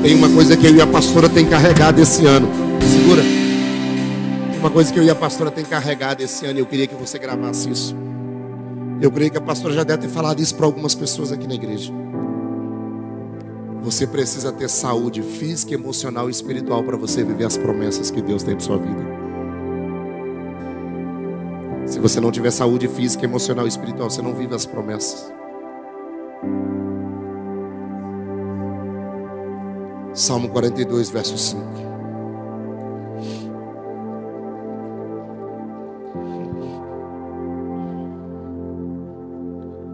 Tem uma coisa que eu e a pastora tem carregado esse ano. Segura. Uma coisa que eu e a pastora tem carregado esse ano, eu queria que você gravasse isso. Eu creio que a pastora já deve ter falado isso para algumas pessoas aqui na igreja. Você precisa ter saúde física, emocional e espiritual para você viver as promessas que Deus tem para sua vida. Se você não tiver saúde física, emocional e espiritual, você não vive as promessas. Salmo 42, verso 5.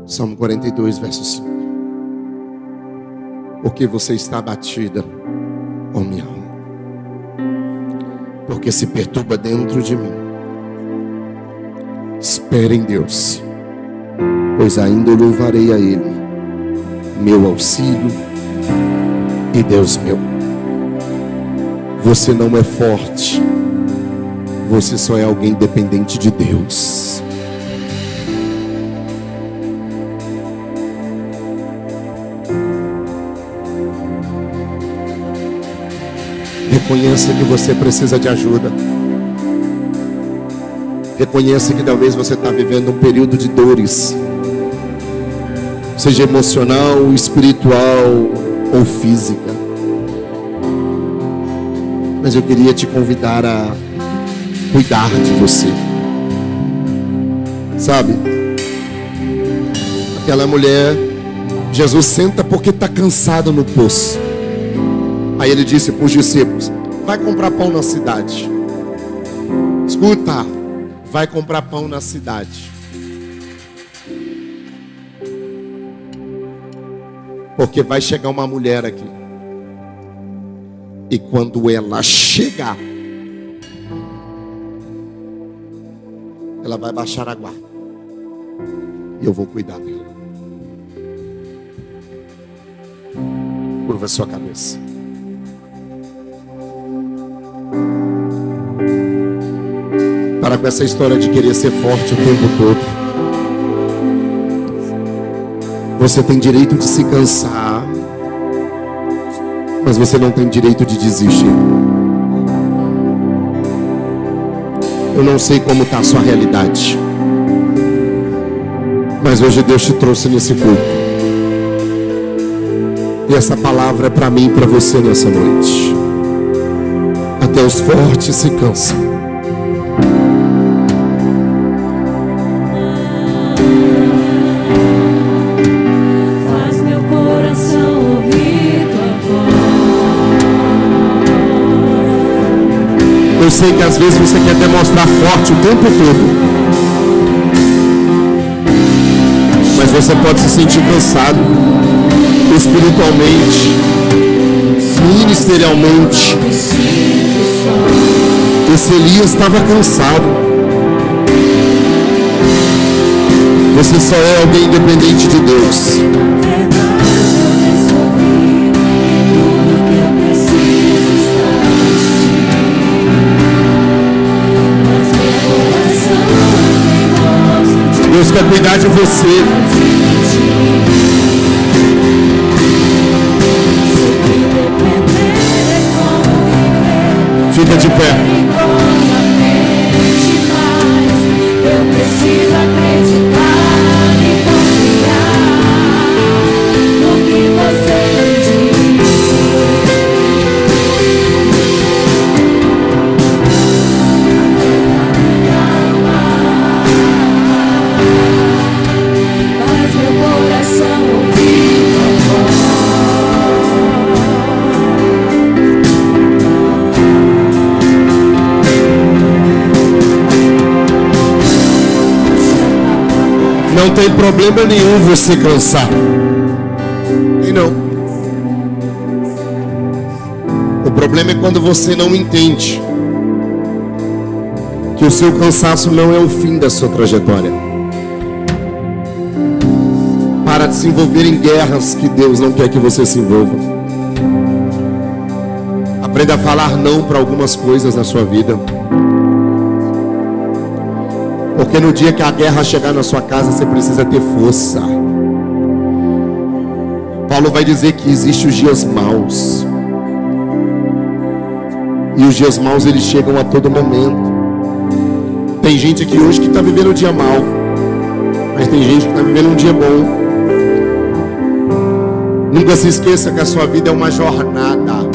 Salmo 42, verso 5. Porque você está abatida, ó minha alma, porque se perturba dentro de mim. Espere em Deus, pois ainda louvarei a Ele, meu auxílio e Deus meu. Você não é forte, você só é alguém dependente de Deus. Reconheça que você precisa de ajuda. Reconheça que talvez você está vivendo um período de dores, seja emocional, espiritual ou física. Mas eu queria te convidar a cuidar de você. Sabe? Aquela mulher, Jesus senta porque está cansado no poço. Aí ele disse para os discípulos: vai comprar pão na cidade. Escuta, vai comprar pão na cidade. Porque vai chegar uma mulher aqui. E quando ela chegar, ela vai baixar a guarda. E eu vou cuidar dela. Curva a sua cabeça. Para com essa história de querer ser forte o tempo todo. Você tem direito de se cansar, mas você não tem direito de desistir. Eu não sei como está a sua realidade, mas hoje Deus te trouxe nesse culto. E essa palavra é para mim e para você nessa noite. Até os fortes se cansam. Faz meu coração ouvir tua voz. Eu sei que às vezes você quer demonstrar forte o tempo todo, mas você pode se sentir cansado espiritualmente, ministerialmente. Esse Elias estava cansado. Você só é alguém independente de Deus. Deus quer cuidar de você. Fica de pé. Eu preciso acreditar e confiar no que você diz. Faz meu coração ouvir tua voz. Não tem problema nenhum você cansar. E não. O problema é quando você não entende que o seu cansaço não é o fim da sua trajetória. Para de se envolver em guerras que Deus não quer que você se envolva. Aprenda a falar não para algumas coisas na sua vida. Porque no dia que a guerra chegar na sua casa, você precisa ter força. Paulo vai dizer que existem os dias maus. E os dias maus, eles chegam a todo momento. Tem gente aqui hoje que está vivendo um dia mau, mas tem gente que está vivendo um dia bom. Nunca se esqueça que a sua vida é uma jornada.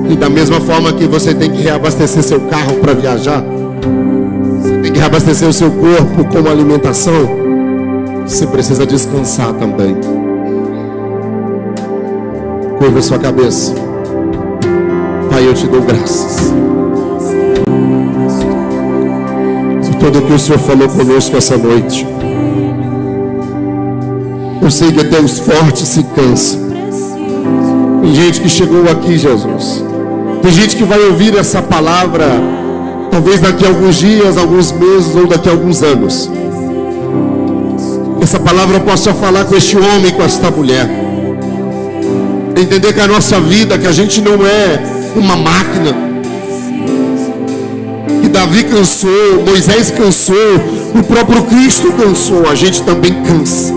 E da mesma forma que você tem que reabastecer seu carro para viajar, tem que reabastecer o seu corpo com alimentação, você precisa descansar também. Curva a sua cabeça. Pai, eu te dou graças por tudo que o Senhor falou conosco essa noite. Eu sei que até os fortes se cansam. Tem gente que chegou aqui, Jesus. Tem gente que vai ouvir essa palavra talvez daqui a alguns dias, alguns meses ou daqui a alguns anos. Essa palavra possa falar com este homem, com esta mulher. Entender que a nossa vida, que a gente não é uma máquina. Que Davi cansou, Moisés cansou, o próprio Cristo cansou, a gente também cansa.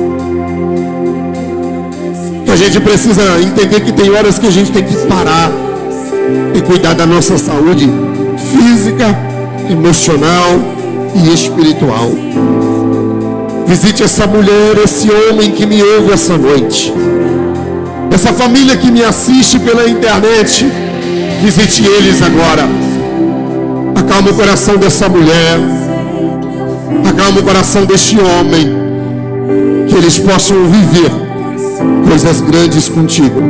Que a gente precisa entender que tem horas que a gente tem que parar e cuidar da nossa saúde física, emocional e espiritual. Visite essa mulher, esse homem que me ouve essa noite, essa família que me assiste pela internet. Visite eles agora. Acalma o coração dessa mulher, acalma o coração deste homem, que eles possam viver coisas grandes contigo.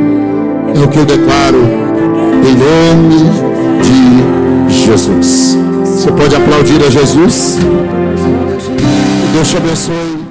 É o que eu declaro em nome de Jesus. Você pode aplaudir a Jesus? Deus te abençoe.